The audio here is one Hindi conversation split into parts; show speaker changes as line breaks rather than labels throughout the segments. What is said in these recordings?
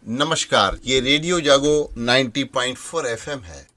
नमस्कार, ये रेडियो जागो 90.4 एफएम है।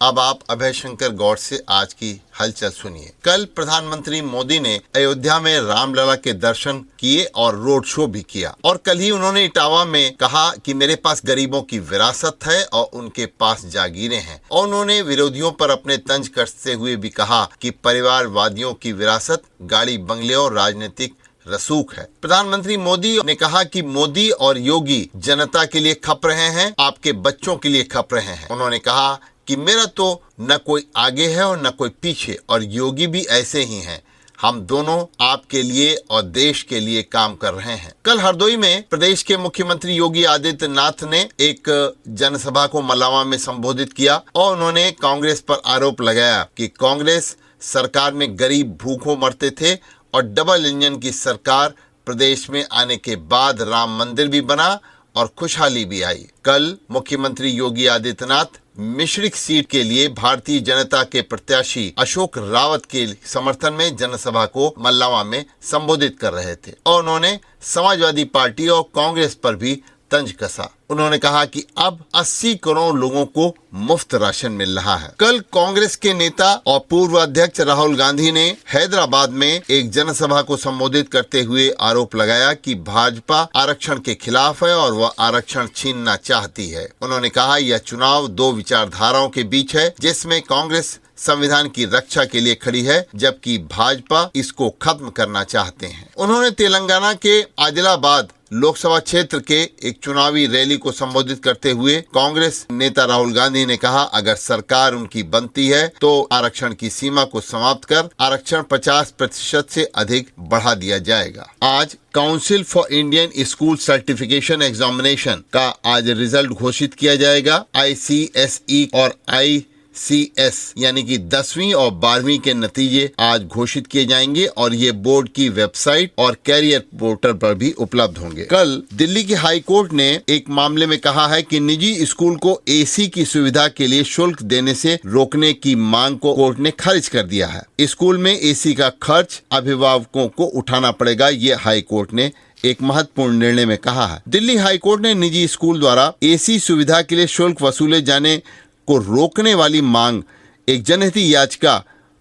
अब आप अभय शंकर गौड़ से आज की हलचल सुनिए। कल प्रधानमंत्री मोदी ने अयोध्या में रामलला के दर्शन किए और रोड शो भी किया और कल ही उन्होंने इटावा में कहा कि मेरे पास गरीबों की विरासत है और उनके पास जागीरें हैं। और उन्होंने विरोधियों पर अपने तंज कसते हुए भी कहा कि परिवारवादियों की विरासत गाड़ी बंगले और राजनीतिक रसूख है। प्रधानमंत्री मोदी ने कहा कि मोदी और योगी जनता के लिए खप रहे हैं, आपके बच्चों के लिए खप रहे हैं। उन्होंने कहा कि मेरा तो न कोई आगे है और न कोई पीछे, और योगी भी ऐसे ही हैं। हम दोनों आपके लिए और देश के लिए काम कर रहे हैं। कल हरदोई में प्रदेश के मुख्यमंत्री योगी आदित्यनाथ ने एक जनसभा को मलावा में संबोधित किया और उन्होंने कांग्रेस पर आरोप लगाया कि कांग्रेस सरकार में गरीब भूखों मरते थे और डबल इंजन की सरकार प्रदेश में आने के बाद राम मंदिर भी बना और खुशहाली भी आई। कल मुख्यमंत्री योगी आदित्यनाथ मिश्रिक सीट के लिए भारतीय जनता के प्रत्याशी अशोक रावत के समर्थन में जनसभा को मल्लावा में संबोधित कर रहे थे और उन्होंने समाजवादी पार्टी और कांग्रेस पर भी तंज कसा। उन्होंने कहा कि अब 80 करोड़ लोगों को मुफ्त राशन मिल रहा है। कल कांग्रेस के नेता और पूर्व अध्यक्ष राहुल गांधी ने हैदराबाद में एक जनसभा को संबोधित करते हुए आरोप लगाया कि भाजपा आरक्षण के खिलाफ है और वह आरक्षण छीनना चाहती है। उन्होंने कहा यह चुनाव दो विचारधाराओं के बीच है, जिसमें कांग्रेस संविधान की रक्षा के लिए खड़ी है जबकि भाजपा इसको खत्म करना चाहते हैं। उन्होंने तेलंगाना के आदिलाबाद लोकसभा क्षेत्र के एक चुनावी रैली को संबोधित करते हुए कांग्रेस नेता राहुल गांधी ने कहा अगर सरकार उनकी बनती है तो आरक्षण की सीमा को समाप्त कर आरक्षण 50% से अधिक बढ़ा दिया जाएगा। आज council for Indian school certification examination का आज रिजल्ट घोषित किया जाएगा। ICSE और ICS यानी कि 10वीं और 12वीं के नतीजे आज घोषित किए जाएंगे और ये बोर्ड की वेबसाइट और कैरियर पोर्टल पर भी उपलब्ध होंगे। कल दिल्ली की हाई कोर्ट ने एक मामले में कहा है कि निजी स्कूल को AC की सुविधा के लिए शुल्क देने से रोकने की मांग को कोर्ट ने खारिज कर दिया है। स्कूल में AC का खर्च अभिभावकों को उठाना पड़ेगा, ये हाई कोर्ट ने एक महत्वपूर्ण निर्णय में कहा है। दिल्ली हाई कोर्ट ने निजी स्कूल द्वारा AC सुविधा के लिए शुल्क वसूले जाने को रोकने वाली मांग एक जनहित याचिका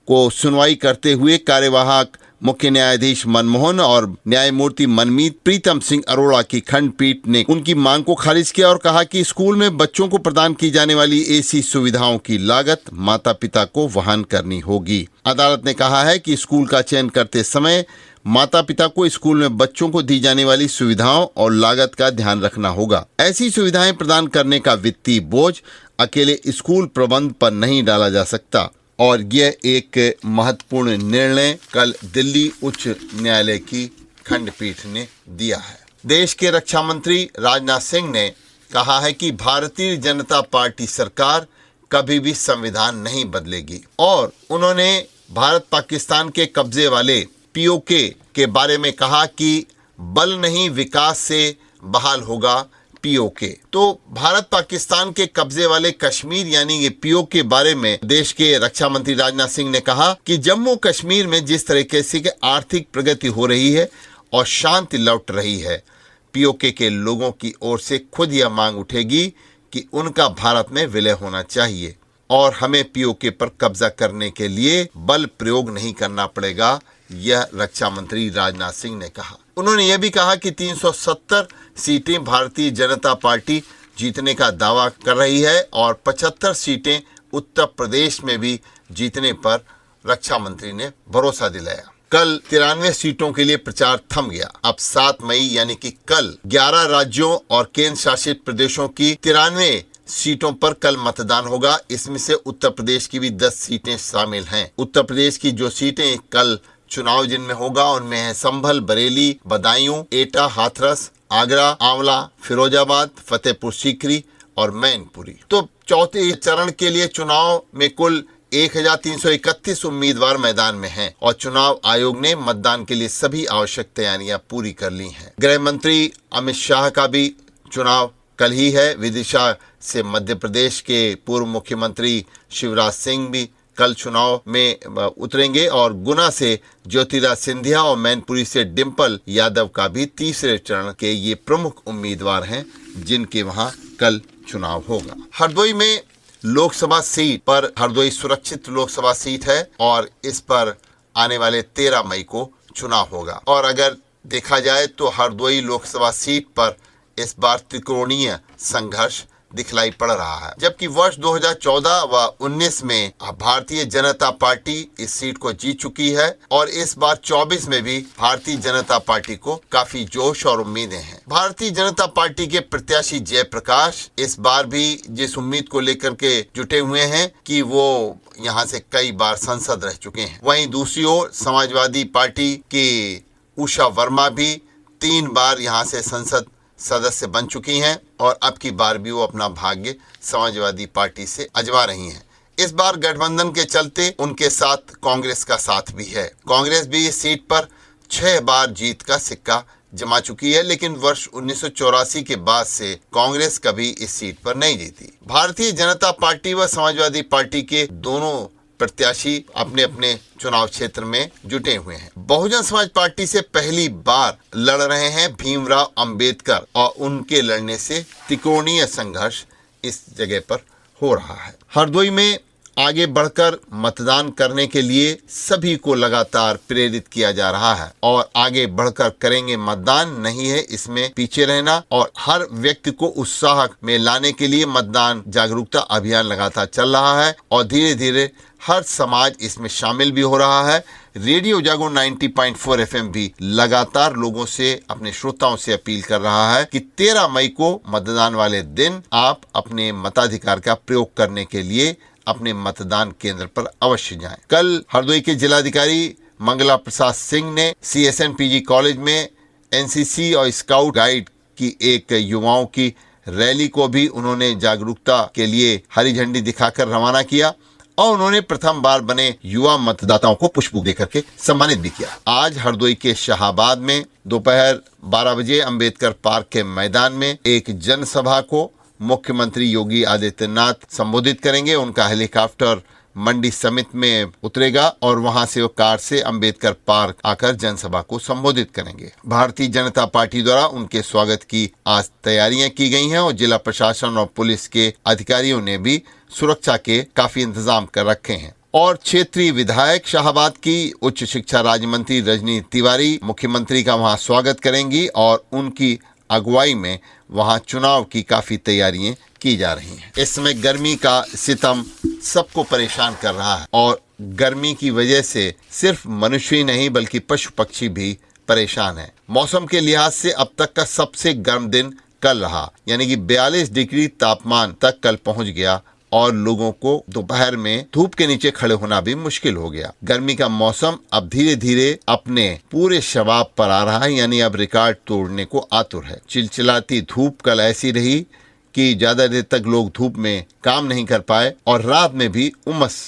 को सुनवाई करते हुए कार्यवाहक मुख्य न्यायाधीश मनमोहन और न्यायमूर्ति मनमीत प्रीतम सिंह अरोड़ा की खंडपीठ ने उनकी मांग को खारिज किया और कहा कि स्कूल में बच्चों को प्रदान की जाने वाली AC सुविधाओं की लागत माता पिता को वहन करनी होगी। अदालत ने कहा है कि स्कूल का चयन करते समय माता पिता को स्कूल में बच्चों को दी जाने वाली सुविधाओं और लागत का ध्यान रखना होगा। ऐसी सुविधाएं प्रदान करने का वित्तीय बोझ अकेले स्कूल प्रबंध पर नहीं डाला जा सकता और यह एक महत्वपूर्ण निर्णय कल दिल्ली उच्च न्यायालय की खंडपीठ ने दिया है। देश के रक्षा मंत्री राजनाथ सिंह ने कहा है कि भारतीय जनता पार्टी सरकार कभी भी संविधान नहीं बदलेगी और उन्होंने भारत पाकिस्तान के कब्जे वाले POK के बारे में कहा कि बल नहीं विकास से बहाल होगा POK। तो भारत पाकिस्तान के कब्जे वाले कश्मीर यानी ये POK के बारे में देश के रक्षा मंत्री राजनाथ सिंह ने कहा कि जम्मू कश्मीर में जिस तरीके से आर्थिक प्रगति हो रही है और शांति लौट रही है, POK के लोगों की ओर से खुद यह मांग उठेगी कि उनका भारत में विलय होना चाहिए और हमें POK पर कब्जा करने के लिए बल प्रयोग नहीं करना पड़ेगा, यह रक्षा मंत्री राजनाथ सिंह ने कहा। उन्होंने यह भी कहा कि 370 सीटें भारतीय जनता पार्टी जीतने का दावा कर रही है और 75 सीटें उत्तर प्रदेश में भी जीतने पर रक्षा मंत्री ने भरोसा दिलाया। कल 93 सीटों के लिए प्रचार थम गया। अब 7 मई यानी कि कल 11 राज्यों और केंद्र शासित प्रदेशों की 93 सीटों पर कल मतदान होगा। इसमें से उत्तर प्रदेश की भी 10 सीटें शामिल हैं। उत्तर प्रदेश की जो सीटें कल चुनाव जिनमें होगा उनमें है संभल, बरेली, बदायूं, एटा, हाथरस, आगरा, आंवला, फिरोजाबाद, फतेहपुर सीकरी और मैनपुरी। तो चौथे चरण के लिए चुनाव में कुल 1331 उम्मीदवार मैदान में हैं और चुनाव आयोग ने मतदान के लिए सभी आवश्यक तैयारियां पूरी कर ली हैं। गृह मंत्री अमित शाह का भी चुनाव कल ही है। विदिशा से मध्य प्रदेश के पूर्व मुख्यमंत्री शिवराज सिंह भी कल चुनाव में उतरेंगे और गुना से ज्योतिरादित्य सिंधिया और मैनपुरी से डिंपल यादव का भी तीसरे चरण के ये प्रमुख उम्मीदवार हैं जिनके वहां कल चुनाव होगा। हरदोई में लोकसभा सीट पर, हरदोई सुरक्षित लोकसभा सीट है और इस पर आने वाले 13 मई को चुनाव होगा। और अगर देखा जाए तो हरदोई लोकसभा सीट पर इस बार त्रिकोणीय संघर्ष दिखलाई पड़ रहा है। जबकि वर्ष 2014 व 19 में भारतीय जनता पार्टी इस सीट को जीत चुकी है और इस बार 24 में भी भारतीय जनता पार्टी को काफी जोश और उम्मीदें हैं। भारतीय जनता पार्टी के प्रत्याशी जयप्रकाश इस बार भी जिस उम्मीद को लेकर के जुटे हुए हैं कि वो यहाँ से कई बार सांसद रह चुके हैं। वहीं दूसरी ओर समाजवादी पार्टी की उषा वर्मा भी 3 बार यहाँ से संसद सदस्य बन चुकी हैं और अब की बार भी वो अपना भाग्य समाजवादी पार्टी से आजमा रही हैं। इस बार गठबंधन के चलते उनके साथ कांग्रेस का साथ भी है। कांग्रेस भी इस सीट पर 6 बार जीत का सिक्का जमा चुकी है, लेकिन वर्ष 1984 के बाद से कांग्रेस कभी इस सीट पर नहीं जीती। भारतीय जनता पार्टी व समाजवादी पार्टी के दोनों प्रत्याशी अपने अपने चुनाव क्षेत्र में जुटे हुए हैं। बहुजन समाज पार्टी से पहली बार लड़ रहे हैं भीमराव अंबेडकर और उनके लड़ने से त्रिकोणीय संघर्ष इस जगह पर हो रहा है। हरदोई में आगे बढ़कर मतदान करने के लिए सभी को लगातार प्रेरित किया जा रहा है और आगे बढ़कर करेंगे मतदान, नहीं है इसमें पीछे रहना। और हर व्यक्ति को उत्साह में लाने के लिए मतदान जागरूकता अभियान लगातार चल रहा है और धीरे धीरे हर समाज इसमें शामिल भी हो रहा है। रेडियो जागो 90.4 FM भी लगातार लोगों से, अपने श्रोताओं से अपील कर रहा है कि 13 मई को मतदान वाले दिन आप अपने मताधिकार का प्रयोग करने के लिए अपने मतदान केंद्र पर अवश्य जाएं। कल हरदोई के जिलाधिकारी मंगला प्रसाद सिंह ने CSNPG कॉलेज में NCC और स्काउट गाइड की एक युवाओं की रैली को भी उन्होंने जागरूकता के लिए हरी झंडी दिखाकर रवाना किया और उन्होंने प्रथम बार बने युवा मतदाताओं को पुष्प देकर के सम्मानित भी किया। आज हरदोई के शाहाबाद में दोपहर 12 बजे अंबेडकर पार्क के मैदान में एक जनसभा को मुख्यमंत्री योगी आदित्यनाथ संबोधित करेंगे। उनका हेलीकॉप्टर मंडी समिति में उतरेगा और वहां से वो कार से अंबेडकर पार्क आकर जनसभा को संबोधित करेंगे। भारतीय जनता पार्टी द्वारा उनके स्वागत की आज तैयारियां की गई हैं और जिला प्रशासन और पुलिस के अधिकारियों ने भी सुरक्षा के काफी इंतजाम कर रखे हैं। और क्षेत्रीय विधायक शाहाबाद की उच्च शिक्षा राज्य मंत्री रजनी तिवारी मुख्यमंत्री का वहां स्वागत करेंगी और उनकी अगुवाई में वहां चुनाव की काफी तैयारियां की जा रही हैं। इस समय गर्मी का सितम सबको परेशान कर रहा है और गर्मी की वजह से सिर्फ मनुष्य ही नहीं बल्कि पशु पक्षी भी परेशान हैं। मौसम के लिहाज से अब तक का सबसे गर्म दिन कल रहा, यानी कि 42 डिग्री तापमान तक कल पहुंच गया और लोगों को दोपहर में धूप के नीचे खड़े होना भी मुश्किल हो गया। गर्मी का मौसम अब धीरे धीरे अपने पूरे शबाब पर आ रहा है, यानी अब रिकॉर्ड तोड़ने को आतुर है। चिलचिलाती धूप कल ऐसी रही कि ज्यादा देर तक लोग धूप में काम नहीं कर पाए और रात में भी उमस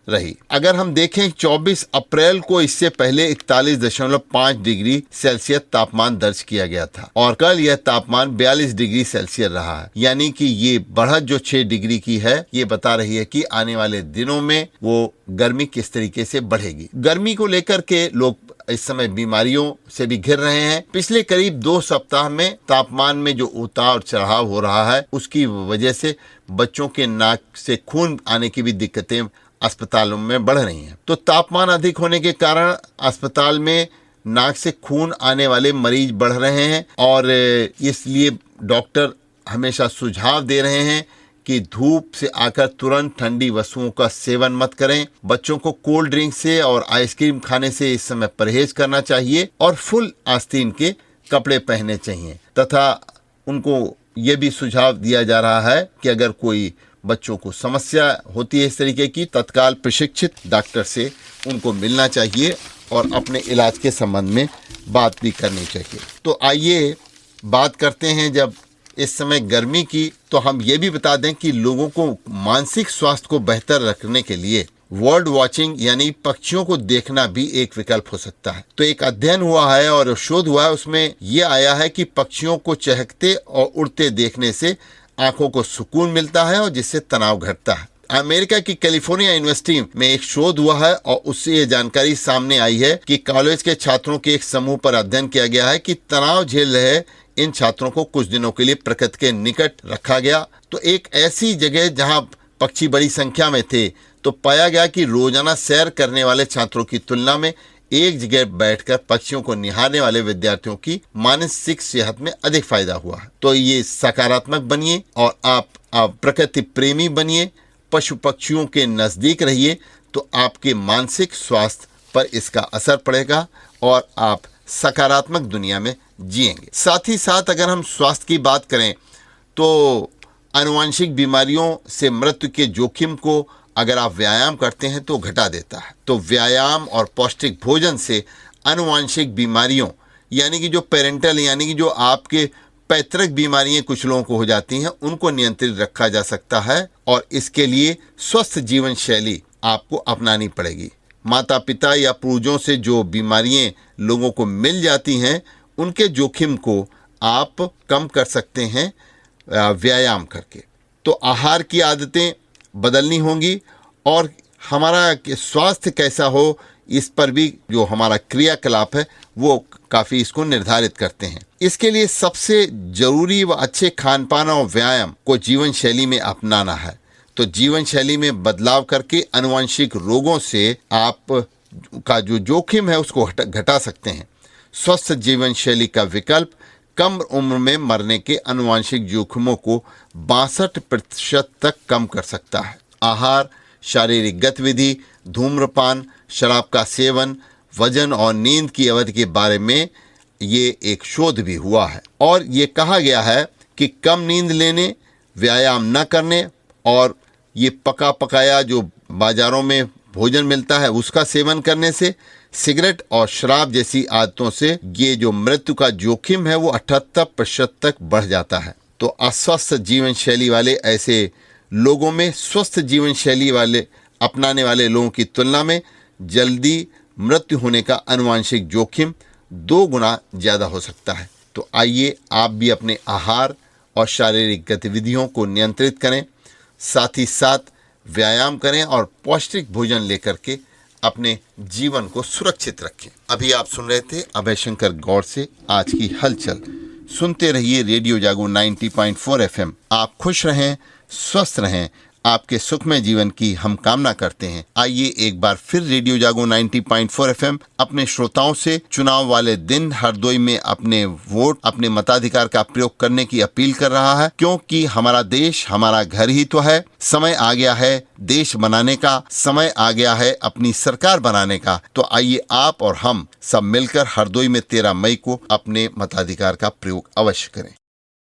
रही। अगर हम देखें 24 अप्रैल को इससे पहले 41.5 डिग्री सेल्सियस तापमान दर्ज किया गया था और कल यह तापमान 42 डिग्री सेल्सियस रहा है, यानी कि ये बढ़त जो 6 डिग्री की है ये बता रही है कि आने वाले दिनों में वो गर्मी किस तरीके से बढ़ेगी। गर्मी को लेकर के लोग इस समय बीमारियों से भी घिर रहे हैं। पिछले करीब 2 सप्ताह में तापमान में जो उतार चढ़ाव हो रहा है उसकी वजह से बच्चों के नाक से खून आने की भी दिक्कतें अस्पतालों में बढ़ रही हैं। तो तापमान अधिक होने के कारण अस्पताल में नाक से खून आने वाले मरीज बढ़ रहे हैं और इसलिए डॉक्टर हमेशा सुझाव दे रहे हैं कि धूप से आकर तुरंत ठंडी वस्तुओं का सेवन मत करें। बच्चों को कोल्ड ड्रिंक से और आइसक्रीम खाने से इस समय परहेज करना चाहिए और फुल आस्तीन के कपड़े पहनने चाहिए तथा उनको ये भी सुझाव दिया जा रहा है कि अगर कोई बच्चों को समस्या होती है इस तरीके की, तत्काल प्रशिक्षित डॉक्टर से उनको मिलना चाहिए और अपने इलाज के संबंध में बात भी करनी चाहिए। तो आइए बात करते हैं जब इस समय गर्मी की, तो हम ये भी बता दें कि लोगों को मानसिक स्वास्थ्य को बेहतर रखने के लिए वर्ल्ड वॉचिंग यानी पक्षियों को देखना भी एक विकल्प हो सकता है। तो एक अध्ययन हुआ है और शोध हुआ है, उसमें यह आया है कि पक्षियों को चहकते और उड़ते देखने से आंखों को सुकून मिलता है और जिससे तनाव घटता है। अमेरिका की कैलिफोर्निया यूनिवर्सिटी में एक शोध हुआ है और उससे ये जानकारी सामने आई है कि कॉलेज के छात्रों के एक समूह पर अध्ययन किया गया है कि तनाव झेल रहे इन छात्रों को कुछ दिनों के लिए प्रकृति के निकट रखा गया। तो एक ऐसी जगह जहां पक्षी बड़ी संख्या में थे, तो पाया गया कि रोजाना सैर करने वाले छात्रों की तुलना में एक जगह बैठकर पक्षियों को निहारने वाले विद्यार्थियों की मानसिक सेहत में अधिक फायदा हुआ है। तो ये सकारात्मक बनिए और आप प्रकृति प्रेमी बनिए, पशु पक्षियों के नजदीक रहिए, तो आपके मानसिक स्वास्थ्य पर इसका असर पड़ेगा और आप सकारात्मक दुनिया में जिएंगे। साथ ही साथ अगर हम स्वास्थ्य की बात करें तो आनुवंशिक बीमारियों से मृत्यु के जोखिम को अगर आप व्यायाम करते हैं तो घटा देता है। तो व्यायाम और पौष्टिक भोजन से आनुवंशिक बीमारियों यानी कि जो पेरेंटल यानी कि जो आपके पैतृक बीमारियां कुछ लोगों को हो जाती हैं, उनको नियंत्रित रखा जा सकता है और इसके लिए स्वस्थ जीवन शैली आपको अपनानी पड़ेगी। माता पिता या पूर्वजों से जो बीमारियां लोगों को मिल जाती हैं, उनके जोखिम को आप कम कर सकते हैं व्यायाम करके। तो आहार की आदतें बदलनी होंगी और हमारा स्वास्थ्य कैसा हो, इस पर भी जो हमारा क्रियाकलाप है वो काफ़ी इसको निर्धारित करते हैं। इसके लिए सबसे जरूरी व अच्छे खान पान और व्यायाम को जीवन शैली में अपनाना है। तो जीवन शैली में बदलाव करके आनुवंशिक रोगों से आप का जो जोखिम है उसको घटा सकते हैं। स्वस्थ जीवन शैली का विकल्प कम उम्र में मरने के आनुवंशिक जोखिमों को 62% तक कम कर सकता है। आहार, शारीरिक गतिविधि, धूम्रपान, शराब का सेवन, वजन और नींद की अवधि के बारे में ये एक शोध भी हुआ है और ये कहा गया है कि कम नींद लेने, व्यायाम न करने और ये पका पकाया जो बाजारों में भोजन मिलता है उसका सेवन करने से, सिगरेट और शराब जैसी आदतों से ये जो मृत्यु का जोखिम है वो 78% तक बढ़ जाता है। तो अस्वस्थ जीवन शैली वाले ऐसे लोगों में स्वस्थ जीवन शैली वाले अपनाने वाले लोगों की तुलना में जल्दी मृत्यु होने का आनुवंशिक जोखिम 2 गुना ज़्यादा हो सकता है। तो आइए आप भी अपने आहार और शारीरिक गतिविधियों को नियंत्रित करें, साथ ही साथ व्यायाम करें और पौष्टिक भोजन लेकर के अपने जीवन को सुरक्षित रखें। अभी आप सुन रहे थे अभय शंकर गौड़ से आज की हलचल। सुनते रहिए रेडियो जागो 90.4 FM। आप खुश रहें, स्वस्थ रहें, आपके सुखमय जीवन की हम कामना करते हैं। आइए एक बार फिर रेडियो जागो 90.4 FM अपने श्रोताओं से चुनाव वाले दिन हरदोई में अपने वोट, अपने मताधिकार का प्रयोग करने की अपील कर रहा है, क्योंकि हमारा देश हमारा घर ही तो है। समय आ गया है देश बनाने का, समय आ गया है अपनी सरकार बनाने का। तो आइए आप और हम सब मिलकर हरदोई में 13 मई को अपने मताधिकार का प्रयोग अवश्य करें।